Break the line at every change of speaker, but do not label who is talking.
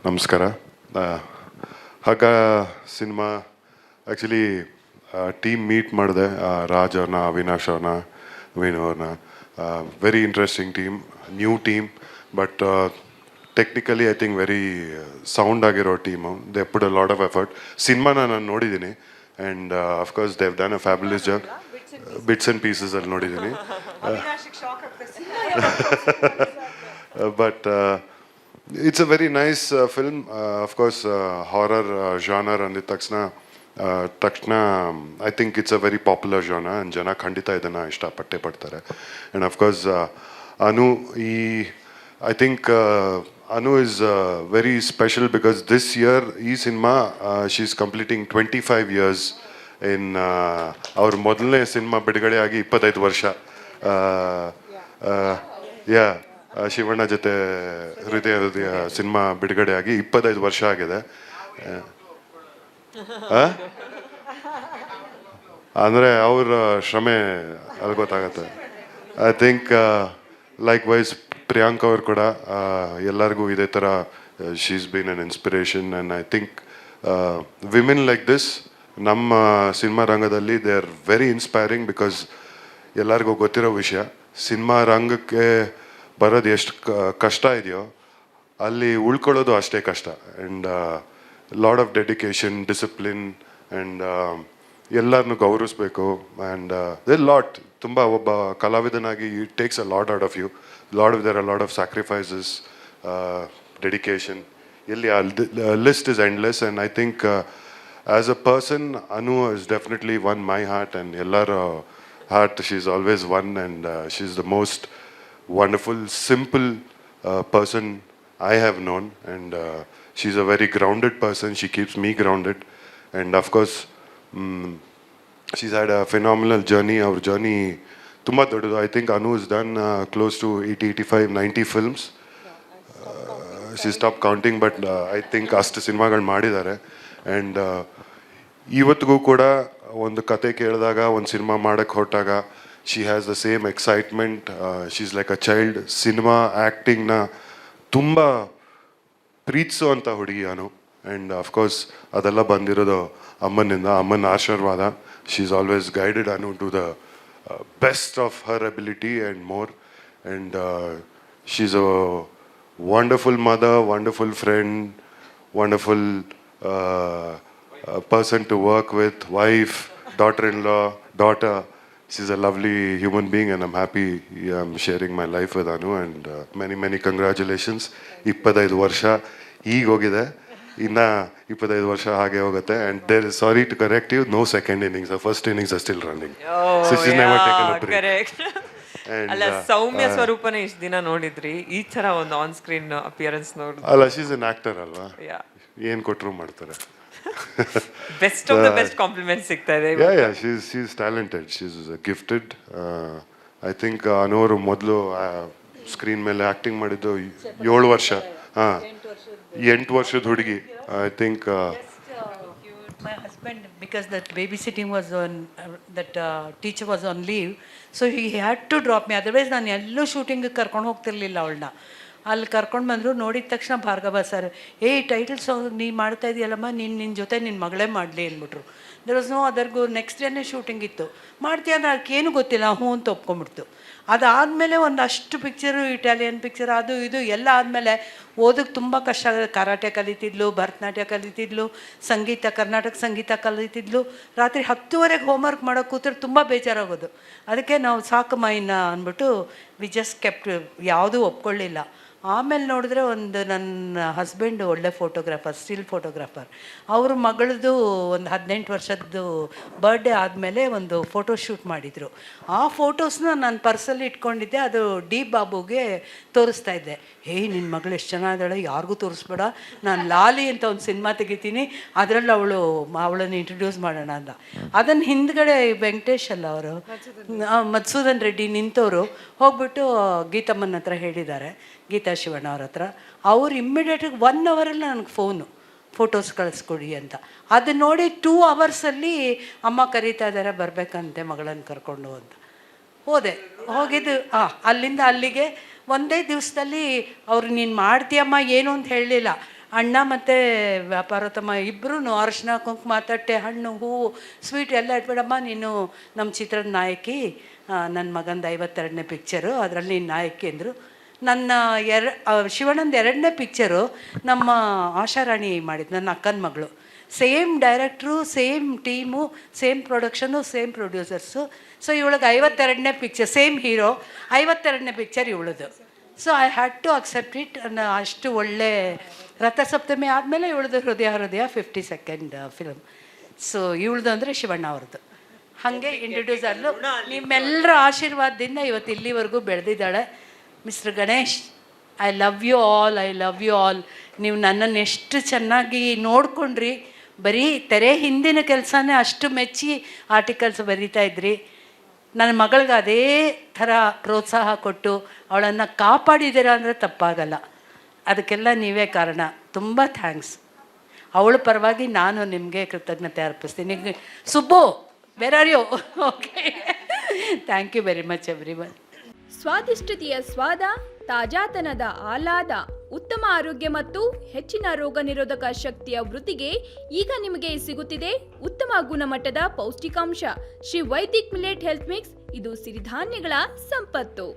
ನಮಸ್ಕಾರ. ಹಗ್ಗ cinema actually team meet ಮಾಡಿದೆ. ರಾಜ್ ಅವ್ರನ್ನ, ಅವಿನಾಶ್ ಅವ್ರನ್ನ, ವೇಣು ಅವ್ರನ್ನ. Very interesting team, new team, but technically I think very sound ಆಗಿರೋ team. They put a lot of effort. ಸಿನಿಮಾನ ನಾನು ನೋಡಿದ್ದೀನಿ and of course Dev done a fabulous job. Bits and pieces ಅಲ್ಲಿ ನೋಡಿದ್ದೀನಿ. But it's a very nice film. Of course, horror genre ಅಂದಿದ ತಕ್ಷಣ I think it's a very popular genre and ಜನ ಖಂಡಿತ ಇದನ್ನು ಇಷ್ಟಪಟ್ಟೇ ಪಡ್ತಾರೆ. And of course, Anu, I think Anu is very special because this year, ಈ cinema she's completing 25 years in ಅವ್ರ ಮೊದಲನೇ cinema ಬಿಡುಗಡೆ ಆಗಿ 25 ವರ್ಷ. ಯಾ ಶಿವಣ್ಣ ಜೊತೆ ಹೃದಯ ಸಿನಿಮಾ ಬಿಡುಗಡೆ ಆಗಿ 25 ವರ್ಷ ಆಗಿದೆ. ಅಂದರೆ ಅವ್ರ ಶ್ರಮೆ ಅಲ್ಲಿ ಗೊತ್ತಾಗತ್ತೆ. ಐ ಥಿಂಕ್ ಲೈಕ್ ವೈಸ್ ಪ್ರಿಯಾಂಕ್ ಅವ್ರು ಕೂಡ ಎಲ್ಲರಿಗೂ ಇದೇ ಥರ she's been an inspiration. And I think women like this ನಮ್ಮ ಸಿನಿಮಾ ರಂಗದಲ್ಲಿ they are very inspiring. Because ಎಲ್ಲರಿಗೂ ಗೊತ್ತಿರೋ ವಿಷಯ, ಸಿನಿಮಾ ರಂಗಕ್ಕೆ ಬರೋದು ಎಷ್ಟು ಕಷ್ಟ ಇದೆಯೋ ಅಲ್ಲಿ ಉಳ್ಕೊಳ್ಳೋದು ಅಷ್ಟೇ ಕಷ್ಟ. And lot of dedication, discipline and ಎಲ್ಲರನ್ನೂ ಗೌರವಿಸ್ಬೇಕು. ಆ್ಯಂಡ್ ದೇ ಲಾಟ್ ತುಂಬ ಒಬ್ಬ ಕಲಾವಿದನಾಗಿ it takes a lot out of you. There are lot of sacrifices, dedication. ಎಲ್ಲಿ ಆ list is endless. And I think as a person Anu is definitely one my heart and ಎಲ್ಲರ heart. She is always one and she is the most wonderful, simple person I have known, and she's a very grounded person. She keeps me grounded, and of course she's had a phenomenal journey. Our journey tumba dodu. I think Anu has done close to 80, 85, 90 films. She stopped counting, but I think ಅಷ್ಟು ಸಿನಿಮಾಗಳು ಮಾಡಿದ್ದಾರೆ. And ಇವತ್ತಿಗೂ ಕೂಡ ಒಂದು ಕತೆ ಕೇಳಿದಾಗ, ಒಂದು cinema ಮಾಡೋಕ್ಕೆ ಹೊರಟಾಗ she has the same excitement. She's like a child. Cinema ಆ್ಯಕ್ಟಿಂಗ್ನ ತುಂಬ ಪ್ರೀತಿಸುವಂಥ ಹುಡುಗಿ ಅನು. ಆ್ಯಂಡ್ ಅಫ್ಕೋರ್ಸ್ ಅದೆಲ್ಲ ಬಂದಿರೋದು ಅಮ್ಮನಿಂದ, ಅಮ್ಮನ ಆಶೀರ್ವಾದ. ಶಿ ಈಸ್ ಆಲ್ವೇಸ್ ಗೈಡೆಡ್ ಅನು to the best of her ability and more. And she is a wonderful mother, wonderful friend, wonderful person to work with, wife, daughter-in-law, daughter. She's a lovely human being and I'm happy I'm sharing my life with Anu. And many congratulations. 25 ವರ್ಷ ಈಗ ಹೋಗಿದೆ, ಇನ್ನು 25 ವರ್ಷ ಹಾಗೆ ಹೋಗುತ್ತೆ. And there is, sorry to correct you, no second innings. The first innings are still running. So she's never taken a break. Correct.
ಅಲ್ಲ, ಸೌಮ್ಯ ಸ್ವರೂಪನೇ ಇಷ್ಟು ದಿನ ನೋಡಿದ್ರಿ, ಈ ಥರ ಒಂದು ಆನ್ ಸ್ಕ್ರೀನ್ ಅಪಿಯರೆನ್ಸ್ ನೋಡಿ.
ಅಲ್ಲ, ಶೀಸ್ ಅನ್ ಆಕ್ಟರ್ ಅಲ್ವಾ, ಏನು ಕೊಟ್ಟರು ಮಾಡ್ತಾರೆ.
Best of the best compliment ಸಿಗ್ತಾ ಇದೆ.
Yeah, she's talented, she's gifted. I think ಅನೋರು ಮೊದಲು ಸ್ಕ್ರೀನ್ ಮೇಲೆ ಆ್ಯಕ್ಟಿಂಗ್ ಮಾಡಿದ್ದು 7 ವರ್ಷ. 8 ವರ್ಷದ ಹುಡುಗಿ. I think
my husband, because that babysitting was on, that teacher was on leave, so he had to drop me. Otherwise ನಾನು ಎಲ್ಲೂ ಶೂಟಿಂಗಿಗೆ ಕರ್ಕೊಂಡು ಹೋಗ್ತಿರ್ಲಿಲ್ಲ ಅವಳನ್ನ. ಅಲ್ಲಿ ಕರ್ಕೊಂಡು ಬಂದರು. ನೋಡಿದ ತಕ್ಷಣ ಭಾರ್ಗವ ಸರ್, ಟೈಟಲ್ ಸಾಂಗ್ ನೀ ಮಾಡ್ತಾ ಇದೆಯಲ್ಲಮ್ಮ, ನಿನ್ನ ಜೊತೆ ನಿನ್ನ ಮಗಳೇ ಮಾಡಲಿ ಅಂದ್ಬಿಟ್ರು. ದರ್ ವಾಸ್ ನೋ ಅದರ್ಗೂ. ನೆಕ್ಸ್ಟ್ ಡೇನೇ ಶೂಟಿಂಗ್ ಇತ್ತು. ಮಾಡ್ತೀಯ ಅಂದರೆ ಅದಕ್ಕೇನು ಗೊತ್ತಿಲ್ಲ, ಹ್ಞೂ ಅಂತ ಒಪ್ಕೊಂಬಿಡ್ತು. ಅದಾದಮೇಲೆ ಒಂದಷ್ಟು ಪಿಕ್ಚರು, ಇಟಾಲಿಯನ್ ಪಿಕ್ಚರ್, ಅದು ಇದು ಎಲ್ಲ ಆದಮೇಲೆ ಓದೋಕ್ಕೆ ತುಂಬ ಕಷ್ಟ ಆಗುತ್ತೆ. ಕರಾಟೆ ಕಲಿತಿದ್ಲು, ಭರತನಾಟ್ಯ ಕಲಿತಿದ್ಲು, ಸಂಗೀತ, ಕರ್ನಾಟಕ ಸಂಗೀತ ಕಲಿತಿದ್ಲು. ರಾತ್ರಿ 10:30 ಹೋಮ್ವರ್ಕ್ ಮಾಡೋಕ್ಕೆ ಕೂತ್ರೆ ತುಂಬ ಬೇಜಾರಾಗೋದು. ಅದಕ್ಕೆ ನಾವು ಸಾಕಮ್ಮ ಇನ್ನು ಅಂದ್ಬಿಟ್ಟು ವಿ ಜಸ್ಟ್ ಕೆಪ್ಟ್, ಯಾವುದೂ ಒಪ್ಕೊಳ್ಳಿಲ್ಲ. ಆಮೇಲೆ ನೋಡಿದ್ರೆ ಒಂದು ನನ್ನ ಹಸ್ಬೆಂಡ್ ಒಳ್ಳೆ ಫೋಟೋಗ್ರಾಫರ್, ಸ್ಟಿಲ್ ಫೋಟೋಗ್ರಾಫರ್. ಅವ್ರ ಮಗಳದು ಒಂದು 18 ವರ್ಷದ್ದು ಬರ್ಡೇ ಆದಮೇಲೆ ಒಂದು ಫೋಟೋ ಶೂಟ್ ಮಾಡಿದರು. ಆ ಫೋಟೋಸ್ನ ನಾನು ಪರ್ಸಲ್ಲಿ ಇಟ್ಕೊಂಡಿದ್ದೆ. ಅದು ಡಿ ಬಾಬುಗೆ ತೋರಿಸ್ತಾ ಇದ್ದೆ. ನಿನ್ನ ಮಗಳು ಎಷ್ಟು ಚೆನ್ನಾಗಿದ್ದಾಳೆ, ಯಾರಿಗೂ ತೋರಿಸ್ಬೇಡ, ನಾನು ಲಾಲಿ ಅಂತ ಒಂದು ಸಿನಿಮಾ ತೆಗಿತೀನಿ, ಅದರಲ್ಲಿ ಅವಳನ್ನು ಇಂಟ್ರೊಡ್ಯೂಸ್ ಮಾಡೋಣ ಅಂತ. ಅದನ್ನು ಹಿಂದ್ಗಡೆ ವೆಂಕಟೇಶ್ ಅಲ್ಲ ಅವರು, ಮಧುಸೂದನ್ ರೆಡ್ಡಿ ನಿಂತವರು ಹೋಗ್ಬಿಟ್ಟು ಗೀತಮ್ಮನ ಹತ್ರ ಹೇಳಿದ್ದಾರೆ, ಗೀತಾ ಶಿವಣ್ಣ ಅವ್ರ ಹತ್ರ. ಅವ್ರು ಇಮ್ಮಿಡಿಯೇಟಾಗಿ 1 ಅವರಲ್ಲಿ ನನಗೆ ಫೋಟೋಸ್ ಕಳಿಸ್ಕೊಡಿ ಅಂತ. ಅದು ನೋಡಿ 2 ಅವರ್ಸಲ್ಲಿ ಅಮ್ಮ ಕರೀತಾ ಇದ್ದಾರೆ, ಬರಬೇಕಂತೆ ಮಗಳನ್ನು ಕರ್ಕೊಂಡು ಅಂತ. ಹೋದೆ. ಹೋಗಿದ್ದು ಅಲ್ಲಿಂದ ಅಲ್ಲಿಗೆ ಒಂದೇ ದಿವಸದಲ್ಲಿ ಅವ್ರು ನೀನು ಮಾಡ್ತೀಯಮ್ಮ ಏನು ಅಂತ ಹೇಳಲಿಲ್ಲ. ಅಣ್ಣ ಮತ್ತು ವ್ಯಾಪಾರೋತ್ತಮ ಇಬ್ಬರೂ ಅರಿಶಿನ ಕುಂಕುಮ ತಟ್ಟೆ ಹಣ್ಣು ಹೂವು ಸ್ವೀಟ್ ಎಲ್ಲ ಇಟ್ಬಿಡಮ್ಮ, ನೀನು ನಮ್ಮ ಚಿತ್ರದ ನಾಯಕಿ, ನನ್ನ ಮಗಂದು 52ನೇ ಪಿಕ್ಚರು, ಅದರಲ್ಲಿ ನೀನು ನಾಯಕಿ ಅಂದರು. ನನ್ನ ಶಿವಣ್ಣಂದು 2ನೇ ಪಿಕ್ಚರು ನಮ್ಮ ಆಶಾರಾಣಿ ಮಾಡಿದ್ದು, ನನ್ನ ಅಕ್ಕನ ಮಗಳು. Same director, same team, same production, same producers. So ಇವಳಿಗೆ 52ನೇ ಪಿಕ್ಚರ್, ಸೇಮ್ ಹೀರೋ, 52ನೇ ಪಿಕ್ಚರ್ ಇವಳದು. So I had to accept it. ಅಷ್ಟು ಒಳ್ಳೆ ರಥಸಪ್ತಮಿ ಆದಮೇಲೆ ಇವಳದು ಹೃದಯ 52nd ಫಿಲ್ಮ್. ಸೊ ಇವಳದು ಅಂದರೆ ಶಿವಣ್ಣ ಅವ್ರದ್ದು. ಹಾಗೆ ಇಂಟ್ರೊಡ್ಯೂಸ್ ಆದ್ಲು. ನಿಮ್ಮೆಲ್ಲರ ಆಶೀರ್ವಾದದಿಂದ ಇವತ್ತು ಇಲ್ಲಿವರೆಗೂ ಬೆಳೆದಿದ್ದಾಳೆ. Mister Ganesh, I love you all. ನೀವು ನನ್ನನ್ನು ಎಷ್ಟು ಚೆನ್ನಾಗಿ ನೋಡ್ಕೊಂಡ್ರಿ. ಬರೀ ತೆರೆ ಹಿಂದಿನ ಕೆಲಸನೇ ಅಷ್ಟು ಮೆಚ್ಚಿ ಆರ್ಟಿಕಲ್ಸ್ ಬರೀತಾ ಇದ್ರಿ. ನನ್ನ ಮಗಳಿಗೆ ಅದೇ ಥರ ಪ್ರೋತ್ಸಾಹ ಕೊಟ್ಟು ಅವಳನ್ನು ಕಾಪಾಡಿದ್ದೀರಾ ಅಂದರೆ ತಪ್ಪಾಗಲ್ಲ. ಅದಕ್ಕೆಲ್ಲ ನೀವೇ ಕಾರಣ. ತುಂಬ ಥ್ಯಾಂಕ್ಸ್. ಅವಳ ಪರವಾಗಿ ನಾನು ನಿಮಗೆ ಕೃತಜ್ಞತೆ ಅರ್ಪಿಸ್ತೀನಿ. Subbu, where are you? Okay, thank you very much everyone.
ಸ್ವಾದಿಷ್ಟತೆಯ ಸ್ವಾದ, ತಾಜಾತನದ ಆಹ್ಲಾದ, ಉತ್ತಮ ಆರೋಗ್ಯ ಮತ್ತು ಹೆಚ್ಚಿನ ರೋಗ ನಿರೋಧಕ ಶಕ್ತಿಯ ವೃದ್ಧಿಗೆ ಈಗ ನಿಮಗೆ ಸಿಗುತ್ತಿದೆ ಉತ್ತಮ ಗುಣಮಟ್ಟದ ಪೌಷ್ಟಿಕಾಂಶ Shri Vaidik millet health mix. ಇದು ಸಿರಿಧಾನ್ಯಗಳ ಸಂಪತ್ತು.